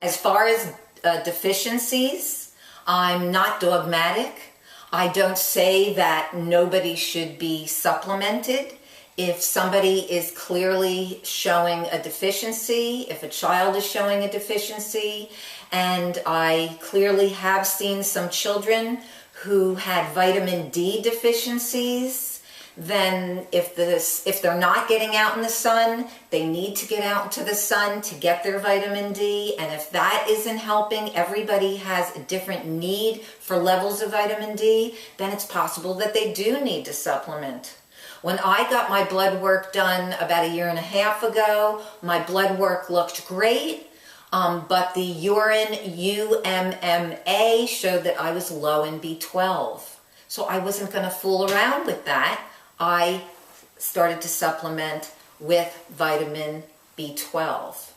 As far as deficiencies, I'm not dogmatic. I don't say that nobody should be supplemented. If somebody is clearly showing a deficiency, if a child is showing a deficiency, and I clearly have seen some children who had vitamin D deficiencies, then if they're not getting out in the sun, they need to get out into the sun to get their vitamin D. And if that isn't helping, everybody has a different need for levels of vitamin D, then it's possible that they do need to supplement. When I got my blood work done about 1.5 years ago, my blood work looked great, but the urine UMMA showed that I was low in B12. So I wasn't going to fool around with that. I started to supplement with vitamin B12.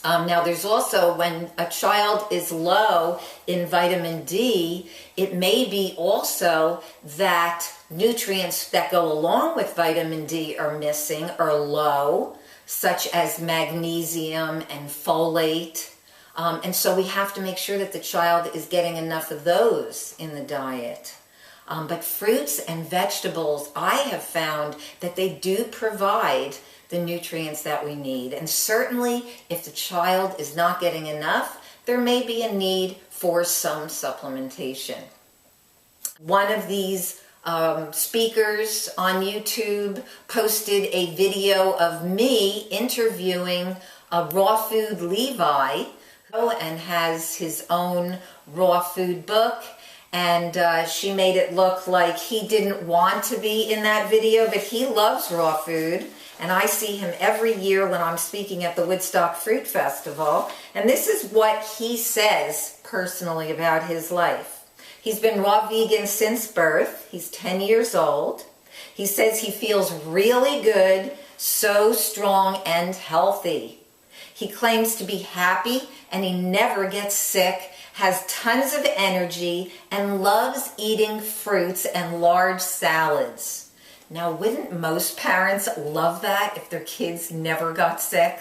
Now there's also, when a child is low in vitamin D, it may be also that nutrients that go along with vitamin D are missing or low, such as magnesium and folate. And so we have to make sure that the child is getting enough of those in the diet. But fruits and vegetables, I have found that they do provide the nutrients that we need. And certainly, if the child is not getting enough, there may be a need for some supplementation. One of these speakers on YouTube posted a video of me interviewing a raw food Levi, and has his own raw food book. And she made it look like he didn't want to be in that video, but he loves raw food. And I see him every year when I'm speaking at the Woodstock Fruit Festival. And this is what he says personally about his life. He's been raw vegan since birth. He's 10 years old. He says he feels really good, so strong and healthy. He claims to be happy and he never gets sick, has tons of energy, and loves eating fruits and large salads. Now, wouldn't most parents love that if their kids never got sick?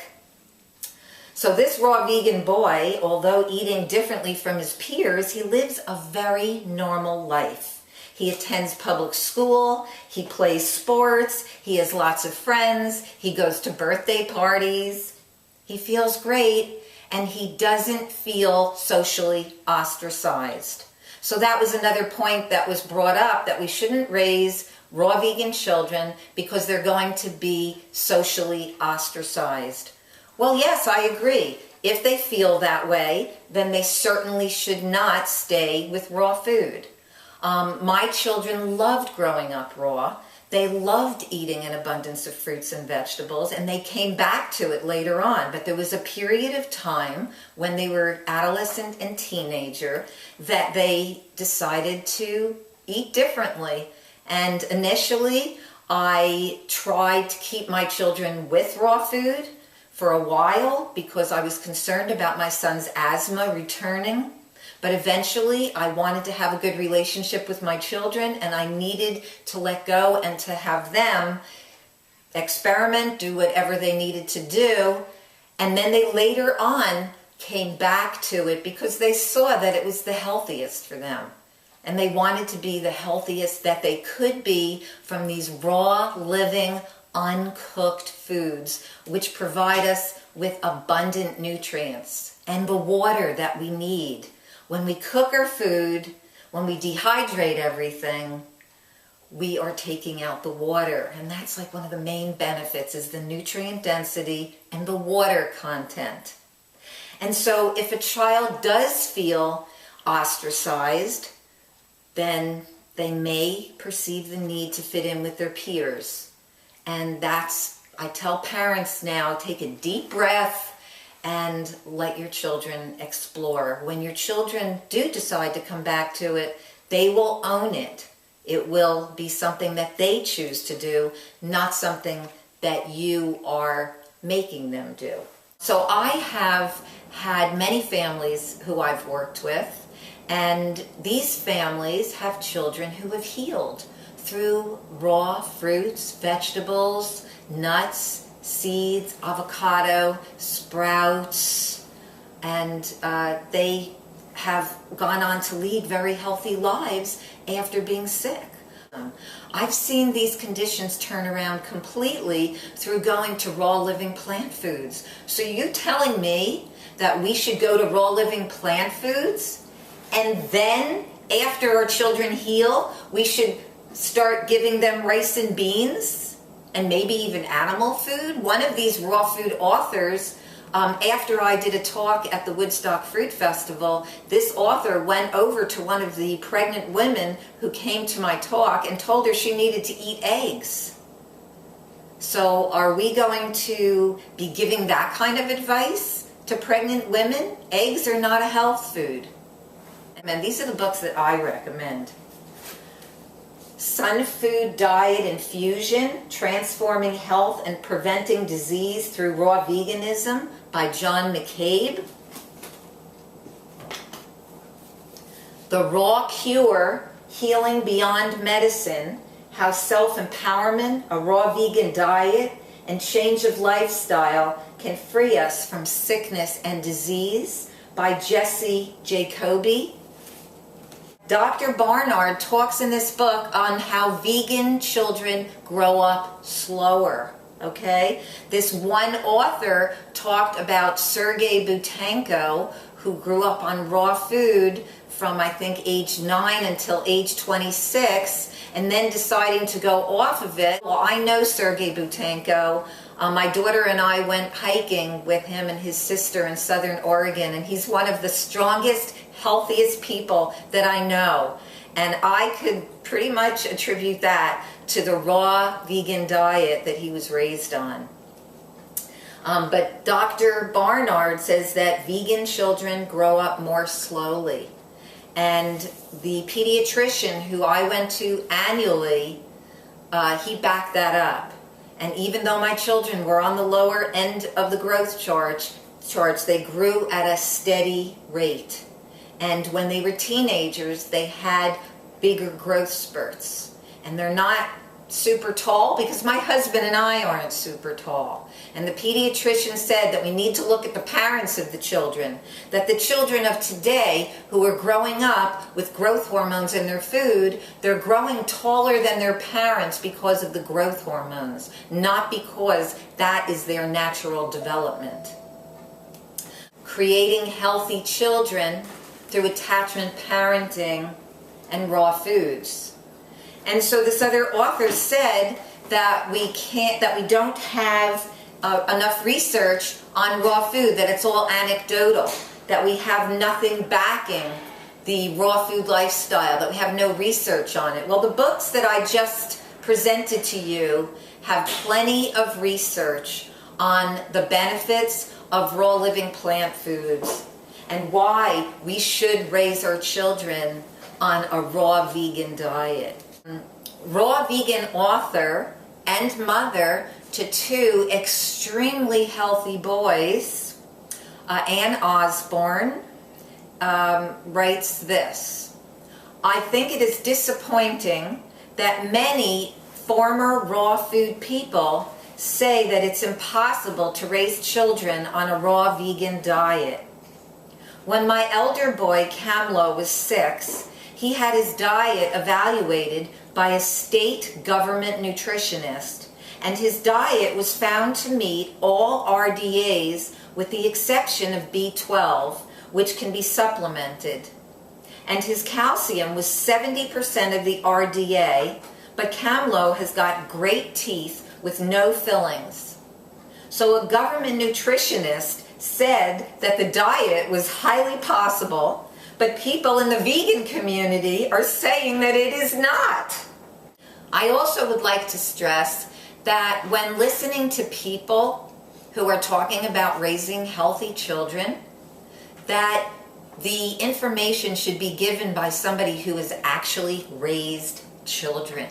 So this raw vegan boy, although eating differently from his peers, he lives a very normal life. He attends public school, he plays sports, he has lots of friends, he goes to birthday parties. He feels great, and he doesn't feel socially ostracized. So that was another point that was brought up, that we shouldn't raise raw vegan children because they're going to be socially ostracized. Well, yes, I agree. If they feel that way, then they certainly should not stay with raw food. My children loved growing up raw. They loved eating an abundance of fruits and vegetables, and they came back to it later on. But there was a period of time when they were adolescent and teenager that they decided to eat differently. And initially, I tried to keep my children with raw food for a while because I was concerned about my son's asthma returning. But eventually, I wanted to have a good relationship with my children, and I needed to let go and to have them experiment, do whatever they needed to do. And then they later on came back to it because they saw that it was the healthiest for them. And they wanted to be the healthiest that they could be from these raw, living, uncooked foods, which provide us with abundant nutrients and the water that we need. When we cook our food, when we dehydrate everything, we are taking out the water. And that's like one of the main benefits, is the nutrient density and the water content. And so if a child does feel ostracized, then they may perceive the need to fit in with their peers. And that's, I tell parents now, take a deep breath and let your children explore. When your children do decide to come back to it, they will own it. It will be something that they choose to do, not something that you are making them do. So I have had many families who I've worked with, and these families have children who have healed through raw fruits, vegetables, nuts, seeds, avocado, sprouts, and they have gone on to lead very healthy lives after being sick. I've seen these conditions turn around completely through going to raw living plant foods. So you telling me that we should go to raw living plant foods, and then after our children heal, we should start giving them rice and beans and maybe even animal food? One of these raw food authors, after I did a talk at the Woodstock Fruit Festival, this author went over to one of the pregnant women who came to my talk and told her she needed to eat eggs. So are we going to be giving that kind of advice to pregnant women? Eggs are not a health food. And these are the books that I recommend. Sun Food Diet Infusion, Transforming Health and Preventing Disease Through Raw Veganism by John McCabe. The Raw Cure, Healing Beyond Medicine, How Self-Empowerment, a Raw Vegan Diet, and Change of Lifestyle Can Free Us from Sickness and Disease by Jesse Jacoby. Dr. Barnard talks in this book on how vegan children grow up slower, okay? This one author talked about Sergei Butenko, who grew up on raw food from, I think, age 9 until age 26, and then deciding to go off of it. Well, I know Sergei Butenko. My daughter and I went hiking with him and his sister in Southern Oregon, and he's one of the strongest, healthiest people that I know. And I could pretty much attribute that to the raw vegan diet that he was raised on. But Dr. Barnard says that vegan children grow up more slowly. And the pediatrician who I went to annually, he backed that up. And even though my children were on the lower end of the growth charts, they grew at a steady rate. And when they were teenagers, they had bigger growth spurts. And they're not super tall, because my husband and I aren't super tall. And the pediatrician said that we need to look at the parents of the children, that the children of today who are growing up with growth hormones in their food, they're growing taller than their parents because of the growth hormones, not because that is their natural development. Creating healthy children through attachment parenting and raw foods. And so this other author said that we don't have enough research on raw food, that it's all anecdotal, that we have nothing backing the raw food lifestyle, that we have no research on it. Well, the books that I just presented to you have plenty of research on the benefits of raw living plant foods and why we should raise our children on a raw vegan diet. Raw vegan author and mother to 2 extremely healthy boys, Ann Osborne, writes this: I think it is disappointing that many former raw food people say that it's impossible to raise children on a raw vegan diet. When my elder boy Camlo was 6, he had his diet evaluated by a state government nutritionist, and his diet was found to meet all RDAs with the exception of B12, which can be supplemented. And his calcium was 70% of the RDA, but Camlo has got great teeth with no fillings. So a government nutritionist said that the diet was highly possible, but people in the vegan community are saying that it is not. I also would like to stress that when listening to people who are talking about raising healthy children, that the information should be given by somebody who has actually raised children.